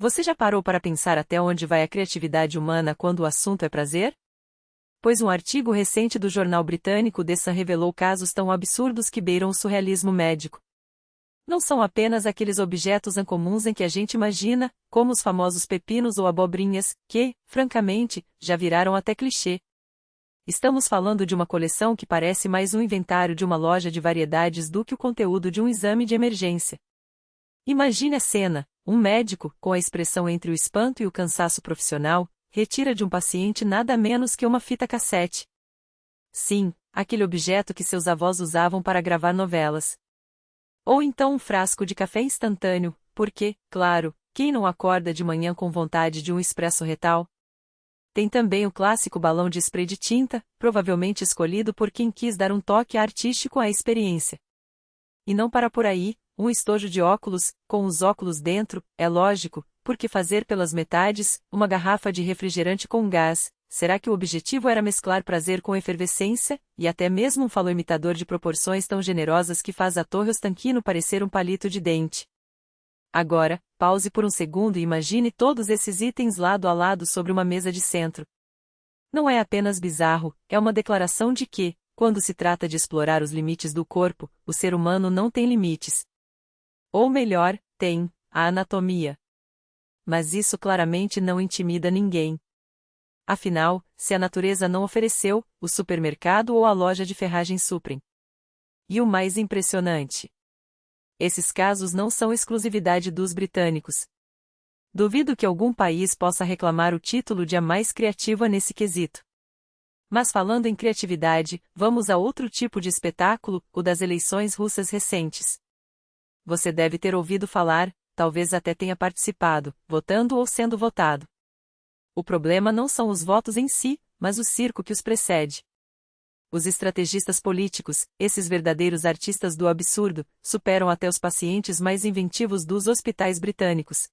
Você já parou para pensar até onde vai a criatividade humana quando o assunto é prazer? Pois um artigo recente do jornal britânico The Sun revelou casos tão absurdos que beiram o surrealismo médico. Não são apenas aqueles objetos incomuns em que a gente imagina, como os famosos pepinos ou abobrinhas, que, francamente, já viraram até clichê. Estamos falando de uma coleção que parece mais um inventário de uma loja de variedades do que o conteúdo de um exame de emergência. Imagine a cena: um médico, com a expressão entre o espanto e o cansaço profissional, retira de um paciente nada menos que uma fita cassete. Sim, aquele objeto que seus avós usavam para gravar novelas. Ou então um frasco de café instantâneo, porque, claro, quem não acorda de manhã com vontade de um expresso retal? Tem também o clássico balão de spray de tinta, provavelmente escolhido por quem quis dar um toque artístico à experiência. E não para por aí, um estojo de óculos, com os óculos dentro, é lógico, porque fazer pelas metades, uma garrafa de refrigerante com gás. Será que o objetivo era mesclar prazer com efervescência, e até mesmo um faloimitador de proporções tão generosas que faz a Torre Ostankino parecer um palito de dente? Agora, pause por um segundo e imagine todos esses itens lado a lado sobre uma mesa de centro. Não é apenas bizarro, é uma declaração de que, quando se trata de explorar os limites do corpo, o ser humano não tem limites. Ou melhor, tem a anatomia. Mas isso claramente não intimida ninguém. Afinal, se a natureza não ofereceu, o supermercado ou a loja de ferragens suprem. E o mais impressionante: esses casos não são exclusividade dos britânicos. Duvido que algum país possa reclamar o título de a mais criativa nesse quesito. Mas falando em criatividade, vamos a outro tipo de espetáculo, o das eleições russas recentes. Você deve ter ouvido falar, talvez até tenha participado, votando ou sendo votado. O problema não são os votos em si, mas o circo que os precede. Os estrategistas políticos, esses verdadeiros artistas do absurdo, superam até os pacientes mais inventivos dos hospitais britânicos.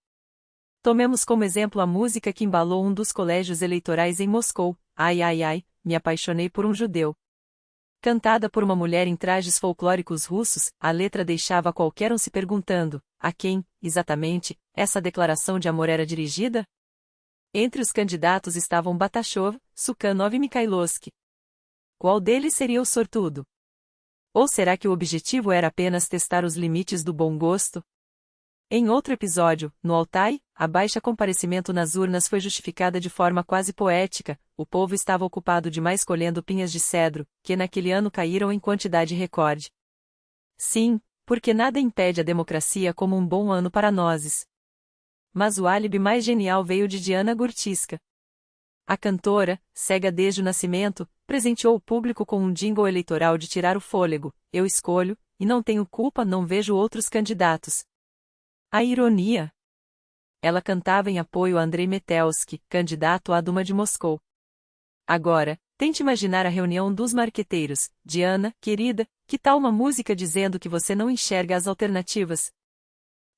Tomemos como exemplo a música que embalou um dos colégios eleitorais em Moscou, Ai Ai Ai, me apaixonei por um judeu. Cantada por uma mulher em trajes folclóricos russos, a letra deixava qualquer um se perguntando: a quem, exatamente, essa declaração de amor era dirigida? Entre os candidatos estavam Batachov, Sukhanov e Mikhailovsky. Qual deles seria o sortudo? Ou será que o objetivo era apenas testar os limites do bom gosto? Em outro episódio, no Altai, a baixa comparecimento nas urnas foi justificada de forma quase poética: o povo estava ocupado demais colhendo pinhas de cedro, que naquele ano caíram em quantidade recorde. Sim, porque nada impede a democracia como um bom ano para nozes. Mas o álibi mais genial veio de Diana Gurtiska. A cantora, cega desde o nascimento, presenteou o público com um jingle eleitoral de tirar o fôlego: eu escolho, e não tenho culpa, não vejo outros candidatos. A ironia! Ela cantava em apoio a Andrei Metelsky, candidato à Duma de Moscou. Agora, tente imaginar a reunião dos marqueteiros: Diana, querida, que tal uma música dizendo que você não enxerga as alternativas?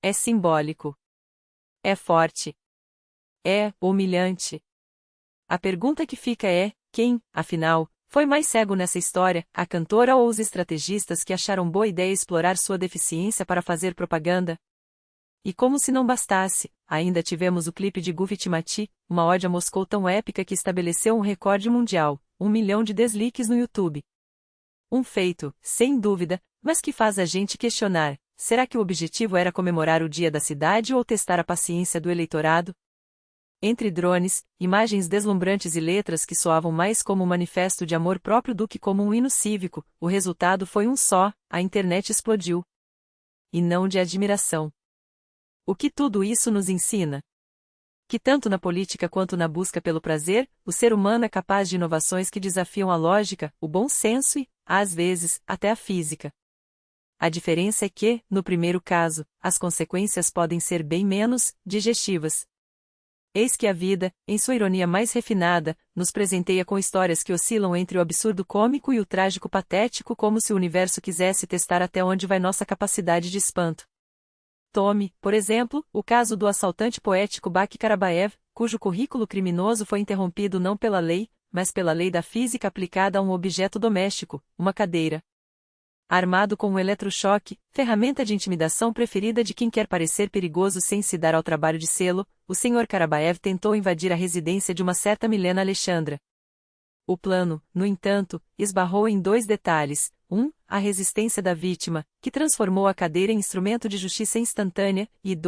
É simbólico. É forte. É humilhante. A pergunta que fica é: quem, afinal, foi mais cego nessa história, a cantora ou os estrategistas que acharam boa ideia explorar sua deficiência para fazer propaganda? E como se não bastasse, ainda tivemos o clipe de Gufit Mati, uma ode a Moscou tão épica que estabeleceu um recorde mundial: 1 milhão de deslikes no YouTube. Um feito, sem dúvida, mas que faz a gente questionar: será que o objetivo era comemorar o dia da cidade ou testar a paciência do eleitorado? Entre drones, imagens deslumbrantes e letras que soavam mais como um manifesto de amor próprio do que como um hino cívico, o resultado foi um só: a internet explodiu. E não de admiração. O que tudo isso nos ensina? Que tanto na política quanto na busca pelo prazer, o ser humano é capaz de inovações que desafiam a lógica, o bom senso e, às vezes, até a física. A diferença é que, no primeiro caso, as consequências podem ser bem menos digestivas. Eis que a vida, em sua ironia mais refinada, nos presenteia com histórias que oscilam entre o absurdo cômico e o trágico patético, como se o universo quisesse testar até onde vai nossa capacidade de espanto. Tome, por exemplo, o caso do assaltante poético Baki Karabaev, cujo currículo criminoso foi interrompido não pela lei, mas pela lei da física aplicada a um objeto doméstico, uma cadeira. Armado com um eletrochoque, ferramenta de intimidação preferida de quem quer parecer perigoso sem se dar ao trabalho de sê-lo, o Sr. Karabaev tentou invadir a residência de uma certa Milena Alexandra. O plano, no entanto, esbarrou em dois detalhes: a resistência da vítima, que transformou a cadeira em instrumento de justiça instantânea, e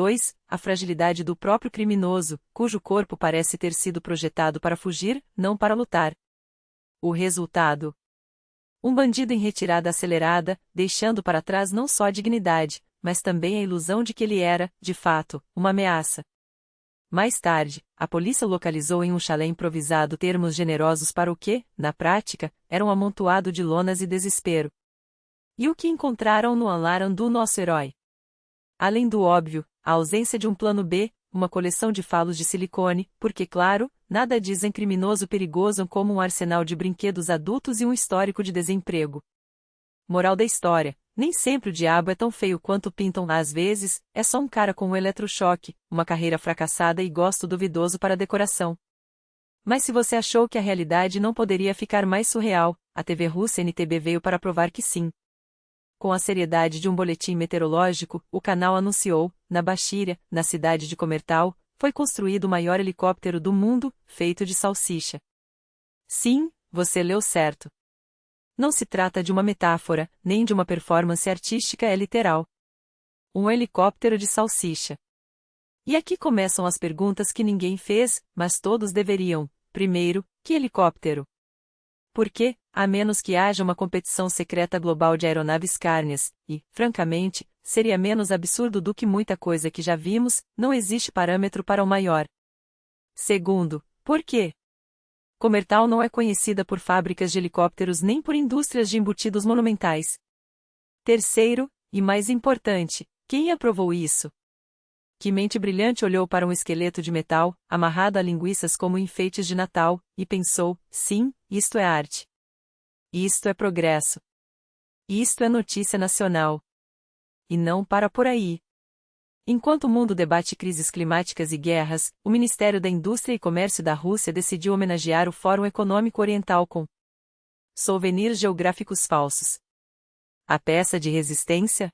a fragilidade do próprio criminoso, cujo corpo parece ter sido projetado para fugir, não para lutar. O resultado: um bandido em retirada acelerada, deixando para trás não só a dignidade, mas também a ilusão de que ele era, de fato, uma ameaça. Mais tarde, a polícia localizou em um chalé improvisado termos generosos para o que, na prática, era um amontoado de lonas e desespero. E o que encontraram no alarme do nosso herói? Além do óbvio, a ausência de um plano B, uma coleção de falos de silicone, porque claro, nada diz em criminoso perigoso como um arsenal de brinquedos adultos e um histórico de desemprego. Moral da história: nem sempre o diabo é tão feio quanto pintam, às vezes, é só um cara com um eletrochoque, uma carreira fracassada e gosto duvidoso para decoração. Mas se você achou que a realidade não poderia ficar mais surreal, a TV russa NTB veio para provar que sim. Com a seriedade de um boletim meteorológico, o canal anunciou: na Bachíria, na cidade de Comertal, foi construído o maior helicóptero do mundo, feito de salsicha. Sim, você leu certo. Não se trata de uma metáfora, nem de uma performance artística, é literal. Um helicóptero de salsicha. E aqui começam as perguntas que ninguém fez, mas todos deveriam. Primeiro, que helicóptero? Porque, a menos que haja uma competição secreta global de aeronaves carnes, e, francamente, seria menos absurdo do que muita coisa que já vimos, não existe parâmetro para o maior. Segundo, por quê? Comertal não é conhecida por fábricas de helicópteros nem por indústrias de embutidos monumentais. Terceiro, e mais importante, quem aprovou isso? Que mente brilhante olhou para um esqueleto de metal, amarrado a linguiças como enfeites de Natal, e pensou: sim, isto é arte. Isto é progresso. Isto é notícia nacional. E não para por aí. Enquanto o mundo debate crises climáticas e guerras, o Ministério da Indústria e Comércio da Rússia decidiu homenagear o Fórum Econômico Oriental com souvenirs geográficos falsos. A peça de resistência?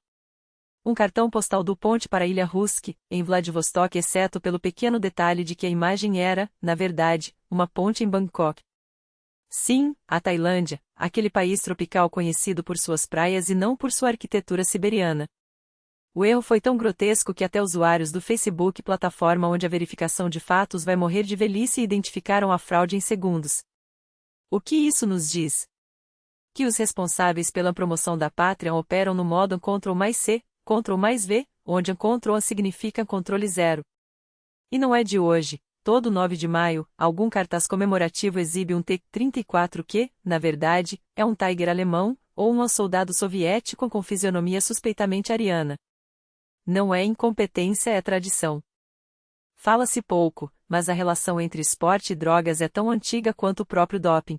Um cartão postal do ponte para a Ilha Rusk, em Vladivostok, exceto pelo pequeno detalhe de que a imagem era, na verdade, uma ponte em Bangkok. Sim, a Tailândia, aquele país tropical conhecido por suas praias e não por sua arquitetura siberiana. O erro foi tão grotesco que até usuários do Facebook, plataforma onde a verificação de fatos vai morrer de velhice, identificaram a fraude em segundos. O que isso nos diz? Que os responsáveis pela promoção da pátria operam no modo Ctrl+C, Ctrl+V, onde Ctrl significa controle zero. E não é de hoje. Todo 9 de maio, algum cartaz comemorativo exibe um T-34 que, na verdade, é um Tiger alemão, ou um soldado soviético com fisionomia suspeitamente ariana. Não é incompetência, é tradição. Fala-se pouco, mas a relação entre esporte e drogas é tão antiga quanto o próprio doping.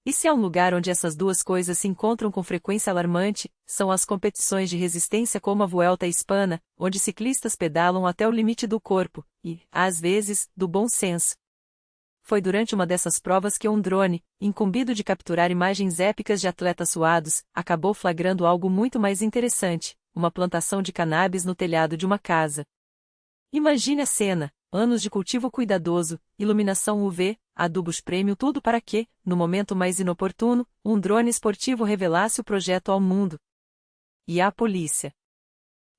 E se há um lugar onde essas duas coisas se encontram com frequência alarmante, são as competições de resistência como a Vuelta à Espanha, onde ciclistas pedalam até o limite do corpo, e, às vezes, do bom senso. Foi durante uma dessas provas que um drone, incumbido de capturar imagens épicas de atletas suados, acabou flagrando algo muito mais interessante: uma plantação de cannabis no telhado de uma casa. Imagine a cena: anos de cultivo cuidadoso, iluminação UV, adubos premium, tudo para que, no momento mais inoportuno, um drone esportivo revelasse o projeto ao mundo. E a polícia.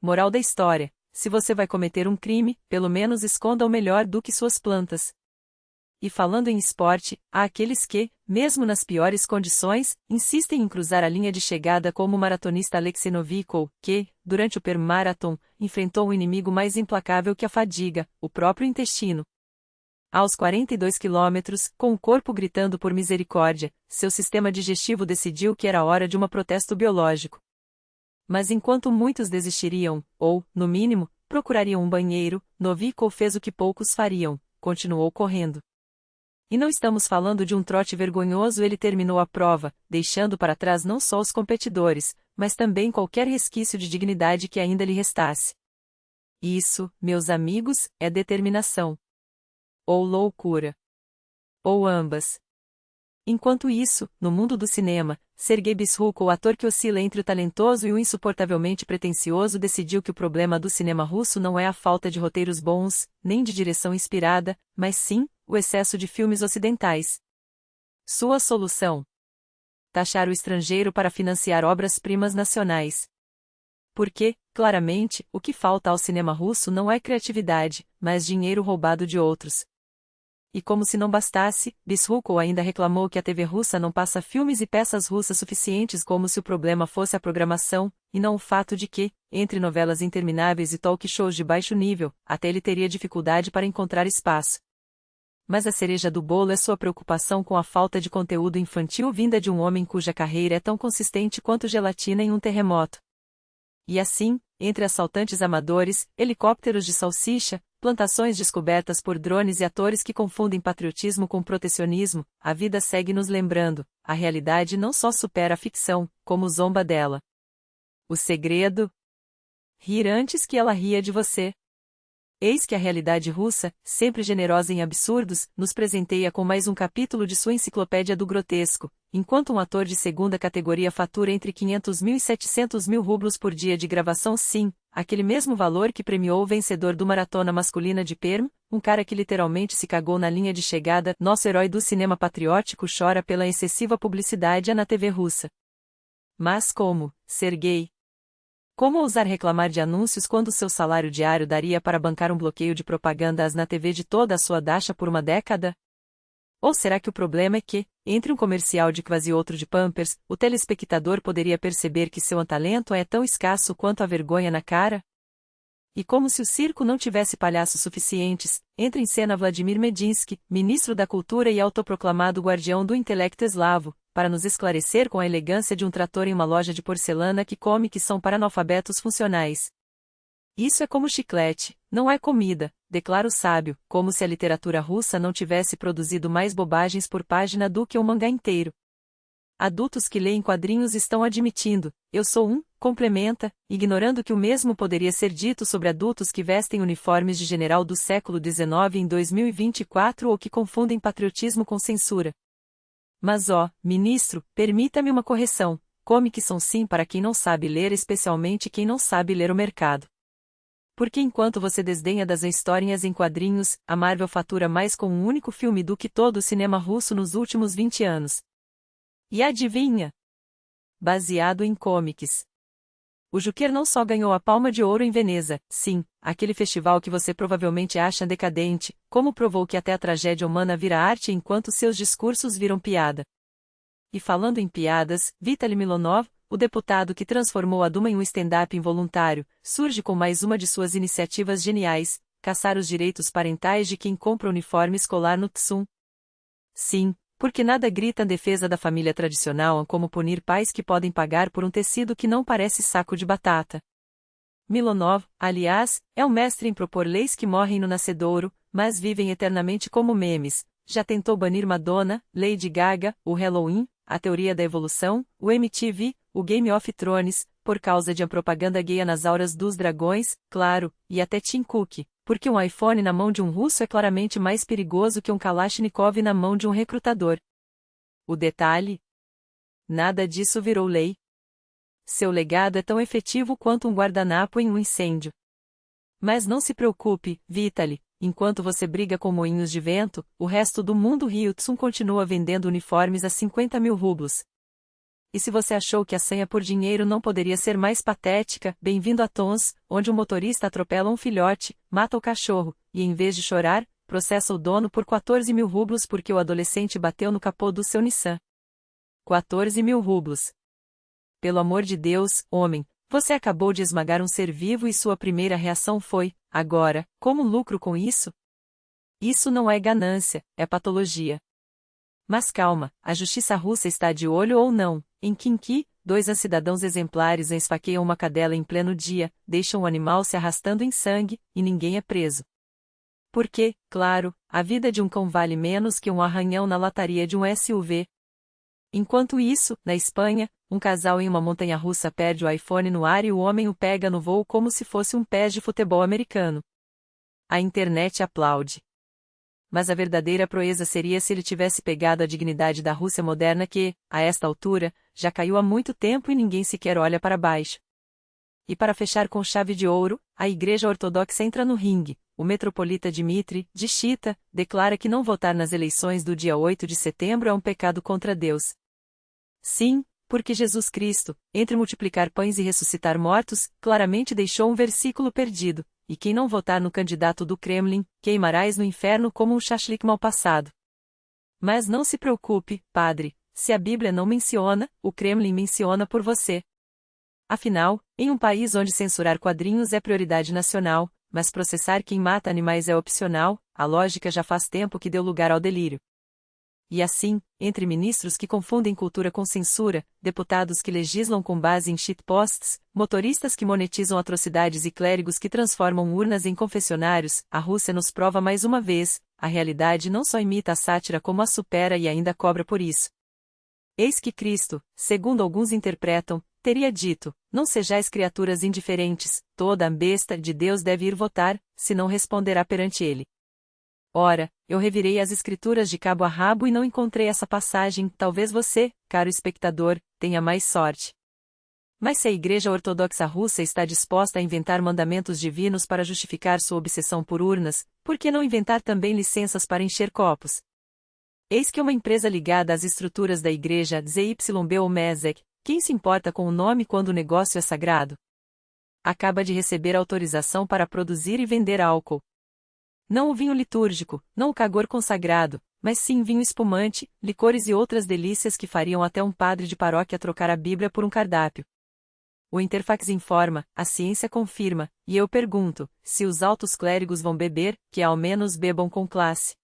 Moral da história: se você vai cometer um crime, pelo menos esconda-o melhor do que suas plantas. E falando em esporte, há aqueles que, mesmo nas piores condições, insistem em cruzar a linha de chegada, como o maratonista Alexei Novikov, que, durante o permarathon, enfrentou um inimigo mais implacável que a fadiga, o próprio intestino. Aos 42 quilômetros, com o corpo gritando por misericórdia, seu sistema digestivo decidiu que era hora de um protesto biológico. Mas enquanto muitos desistiriam, ou, no mínimo, procurariam um banheiro, Novikov fez o que poucos fariam: continuou correndo. E não estamos falando de um trote vergonhoso, ele terminou a prova, deixando para trás não só os competidores, mas também qualquer resquício de dignidade que ainda lhe restasse. Isso, meus amigos, é determinação. Ou loucura. Ou ambas. Enquanto isso, no mundo do cinema, Sergei Bezrukov, o ator que oscila entre o talentoso e o insuportavelmente pretensioso, decidiu que o problema do cinema russo não é a falta de roteiros bons, nem de direção inspirada, mas sim, o excesso de filmes ocidentais. Sua solução: taxar o estrangeiro para financiar obras-primas nacionais. Porque, claramente, o que falta ao cinema russo não é criatividade, mas dinheiro roubado de outros. E como se não bastasse, Bezrukov ainda reclamou que a TV russa não passa filmes e peças russas suficientes, como se o problema fosse a programação, e não o fato de que, entre novelas intermináveis e talk shows de baixo nível, até ele teria dificuldade para encontrar espaço. Mas a cereja do bolo é sua preocupação com a falta de conteúdo infantil vinda de um homem cuja carreira é tão consistente quanto gelatina em um terremoto. E assim, entre assaltantes amadores, helicópteros de salsicha, plantações descobertas por drones e atores que confundem patriotismo com protecionismo, a vida segue nos lembrando: a realidade não só supera a ficção, como zomba dela. O segredo? Rir antes que ela ria de você. Eis que a realidade russa, sempre generosa em absurdos, nos presenteia com mais um capítulo de sua enciclopédia do grotesco, enquanto um ator de segunda categoria fatura entre 500 mil e 700 mil rublos por dia de gravação, sim, aquele mesmo valor que premiou o vencedor do maratona masculina de Perm, um cara que literalmente se cagou na linha de chegada. Nosso herói do cinema patriótico chora pela excessiva publicidade na TV russa. Mas como, Sergei? Como ousar reclamar de anúncios quando seu salário diário daria para bancar um bloqueio de propagandas na TV de toda a sua dacha por uma década? Ou será que o problema é que, entre um comercial de Quase e outro de Pampers, o telespectador poderia perceber que seu talento é tão escasso quanto a vergonha na cara? E como se o circo não tivesse palhaços suficientes, entra em cena Vladimir Medinsky, ministro da Cultura e autoproclamado guardião do intelecto eslavo, para nos esclarecer com a elegância de um trator em uma loja de porcelana que come que são para analfabetos funcionais. Isso é como chiclete, não é comida, declara o sábio, como se a literatura russa não tivesse produzido mais bobagens por página do que um mangá inteiro. Adultos que leem quadrinhos estão admitindo: eu sou um, complementa, ignorando que o mesmo poderia ser dito sobre adultos que vestem uniformes de general do século XIX em 2024 ou que confundem patriotismo com censura. Mas ministro, permita-me uma correção: comics são sim para quem não sabe ler, especialmente quem não sabe ler o mercado. Porque enquanto você desdenha das historinhas em quadrinhos, a Marvel fatura mais com um único filme do que todo o cinema russo nos últimos 20 anos. E adivinha? Baseado em comics. O Joker não só ganhou a Palma de Ouro em Veneza, sim, aquele festival que você provavelmente acha decadente, como provou que até a tragédia humana vira arte enquanto seus discursos viram piada. E falando em piadas, Vitaly Milonov, o deputado que transformou a Duma em um stand-up involuntário, surge com mais uma de suas iniciativas geniais: caçar os direitos parentais de quem compra uniforme escolar no TSUM. Sim, porque nada grita em defesa da família tradicional como punir pais que podem pagar por um tecido que não parece saco de batata. Milonov, aliás, é um mestre em propor leis que morrem no nascedouro, mas vivem eternamente como memes. Já tentou banir Madonna, Lady Gaga, o Halloween, a teoria da evolução, o MTV, o Game of Thrones, por causa de uma propaganda gay nas auras dos dragões, claro, e até Tim Cook, porque um iPhone na mão de um russo é claramente mais perigoso que um Kalashnikov na mão de um recrutador. O detalhe? Nada disso virou lei. Seu legado é tão efetivo quanto um guardanapo em um incêndio. Mas não se preocupe, Vitaly, enquanto você briga com moinhos de vento, o resto do mundo Ryutsum continua vendendo uniformes a 50 mil rublos. E se você achou que a sanha por dinheiro não poderia ser mais patética, bem-vindo a Tons, onde o motorista atropela um filhote, mata o cachorro, e em vez de chorar, processa o dono por 14 mil rublos porque o adolescente bateu no capô do seu Nissan. 14 mil rublos. Pelo amor de Deus, homem, você acabou de esmagar um ser vivo e sua primeira reação foi: agora, como lucro com isso? Isso não é ganância, é patologia. Mas calma, a justiça russa está de olho ou não? Em Kinki, 2 cidadãos exemplares esfaqueiam uma cadela em pleno dia, deixam o animal se arrastando em sangue, e ninguém é preso. Porque, claro, a vida de um cão vale menos que um arranhão na lataria de um SUV. Enquanto isso, na Espanha, um casal em uma montanha-russa perde o iPhone no ar e o homem o pega no voo como se fosse um pé de futebol americano. A internet aplaude. mas a verdadeira proeza seria se ele tivesse pegado a dignidade da Rússia moderna que, a esta altura, já caiu há muito tempo e ninguém sequer olha para baixo. E para fechar com chave de ouro, a Igreja Ortodoxa entra no ringue. O metropolita Dmitri, de Chita, declara que não votar nas eleições do dia 8 de setembro é um pecado contra Deus. Sim, porque Jesus Cristo, entre multiplicar pães e ressuscitar mortos, claramente deixou um versículo perdido. E quem não votar no candidato do Kremlin, queimarás no inferno como um shashlik mal passado. Mas não se preocupe, padre, se a Bíblia não menciona, o Kremlin menciona por você. Afinal, em um país onde censurar quadrinhos é prioridade nacional, mas processar quem mata animais é opcional, a lógica já faz tempo que deu lugar ao delírio. E assim, entre ministros que confundem cultura com censura, deputados que legislam com base em shitposts, motoristas que monetizam atrocidades e clérigos que transformam urnas em confessionários, a Rússia nos prova mais uma vez, a realidade não só imita a sátira como a supera e ainda cobra por isso. Eis que Cristo, segundo alguns interpretam, teria dito, não sejais criaturas indiferentes, toda a besta de Deus deve ir votar, se não responderá perante ele. Ora, eu revirei as escrituras de cabo a rabo e não encontrei essa passagem, talvez você, caro espectador, tenha mais sorte. Mas se a Igreja Ortodoxa Russa está disposta a inventar mandamentos divinos para justificar sua obsessão por urnas, por que não inventar também licenças para encher copos? Eis que uma empresa ligada às estruturas da Igreja ZYB ou Mesek, quem se importa com o nome quando o negócio é sagrado? Acaba de receber autorização para produzir e vender álcool. Não o vinho litúrgico, não o cagor consagrado, mas sim vinho espumante, licores e outras delícias que fariam até um padre de paróquia trocar a Bíblia por um cardápio. O Interfax informa, a ciência confirma, e eu pergunto, se os altos clérigos vão beber, que ao menos bebam com classe.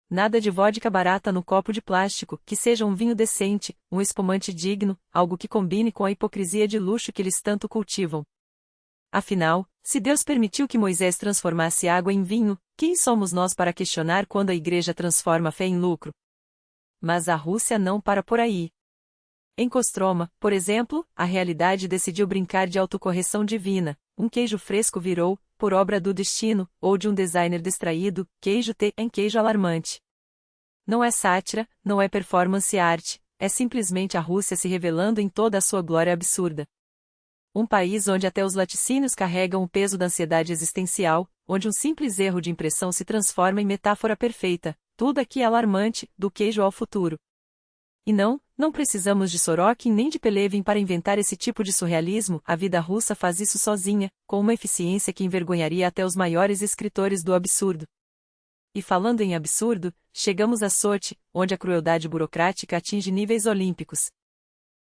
Nada de vodka barata no copo de plástico, que seja um vinho decente, um espumante digno, algo que combine com a hipocrisia de luxo que eles tanto cultivam. Afinal, se Deus permitiu que Moisés transformasse água em vinho, quem somos nós para questionar quando a Igreja transforma a fé em lucro? Mas a Rússia não para por aí. Em Kostroma, por exemplo, a realidade decidiu brincar de autocorreção divina. Um queijo fresco virou, por obra do destino, ou de um designer distraído, queijo T em queijo alarmante. Não é sátira, não é performance art, é simplesmente a Rússia se revelando em toda a sua glória absurda. Um país onde até os laticínios carregam o peso da ansiedade existencial, onde um simples erro de impressão se transforma em metáfora perfeita, tudo aqui é alarmante, do queijo ao futuro. E não precisamos de Sorokin nem de Pelevin para inventar esse tipo de surrealismo, a vida russa faz isso sozinha, com uma eficiência que envergonharia até os maiores escritores do absurdo. E falando em absurdo, chegamos a Sochi, onde a crueldade burocrática atinge níveis olímpicos.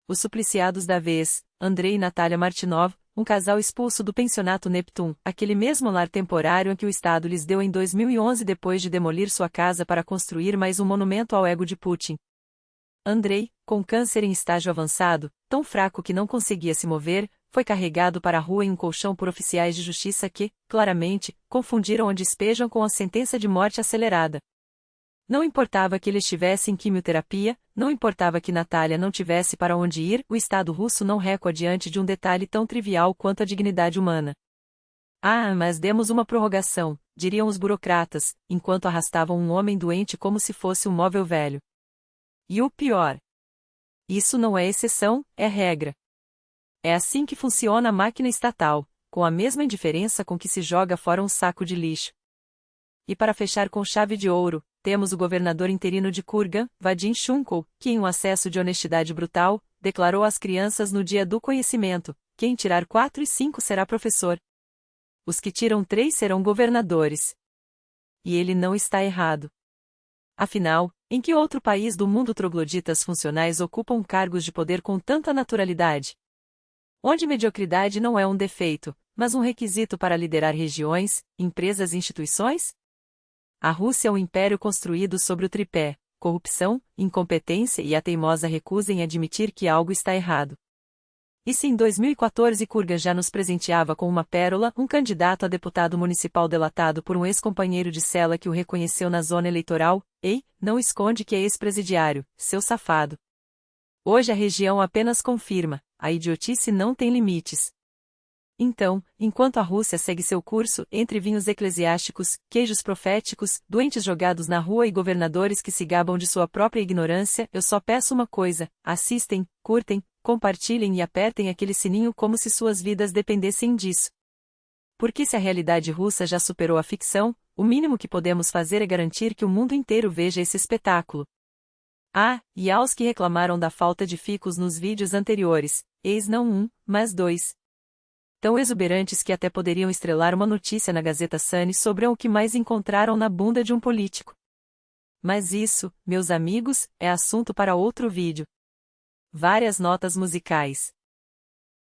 Os supliciados da vez, Andrei e Natália Martinov, um casal expulso do pensionato Neptune, aquele mesmo lar temporário em que o Estado lhes deu em 2011 depois de demolir sua casa para construir mais um monumento ao ego de Putin. Andrei, com câncer em estágio avançado, tão fraco que não conseguia se mover, foi carregado para a rua em um colchão por oficiais de justiça que, claramente, confundiram a despejam com a sentença de morte acelerada. Não importava que ele estivesse em quimioterapia, não importava que Natália não tivesse para onde ir, o Estado russo não recua diante de um detalhe tão trivial quanto a dignidade humana. Ah, mas demos uma prorrogação, diriam os burocratas, enquanto arrastavam um homem doente como se fosse um móvel velho. E o pior. Isso não é exceção, é regra. É assim que funciona a máquina estatal, com a mesma indiferença com que se joga fora um saco de lixo. E para fechar com chave de ouro, temos o governador interino de Kurgan, Vadim Shumkov, que em um acesso de honestidade brutal, declarou às crianças no dia do conhecimento, quem tirar 4 e 5 será professor. Os que tiram 3 serão governadores. E ele não está errado. Afinal, em que outro país do mundo trogloditas funcionais ocupam cargos de poder com tanta naturalidade? Onde mediocridade não é um defeito, mas um requisito para liderar regiões, empresas e instituições? A Rússia é um império construído sobre o tripé: corrupção, incompetência e a teimosa recusa em admitir que algo está errado. E se em 2014 Kurgan já nos presenteava com uma pérola, um candidato a deputado municipal delatado por um ex-companheiro de cela que o reconheceu na zona eleitoral, ei, não esconde que é ex-presidiário, seu safado. Hoje a região apenas confirma, a idiotice não tem limites. Então, enquanto a Rússia segue seu curso, entre vinhos eclesiásticos, queijos proféticos, doentes jogados na rua e governadores que se gabam de sua própria ignorância, eu só peço uma coisa: assistem, curtem, compartilhem e apertem aquele sininho como se suas vidas dependessem disso. Porque se a realidade russa já superou a ficção, o mínimo que podemos fazer é garantir que o mundo inteiro veja esse espetáculo. Ah, e aos que reclamaram da falta de ficus nos vídeos anteriores, eis não um, mas dois. Tão exuberantes que até poderiam estrelar uma notícia na Gazeta Sunny sobre o que mais encontraram na bunda de um político. Mas isso, meus amigos, é assunto para outro vídeo. Várias notas musicais.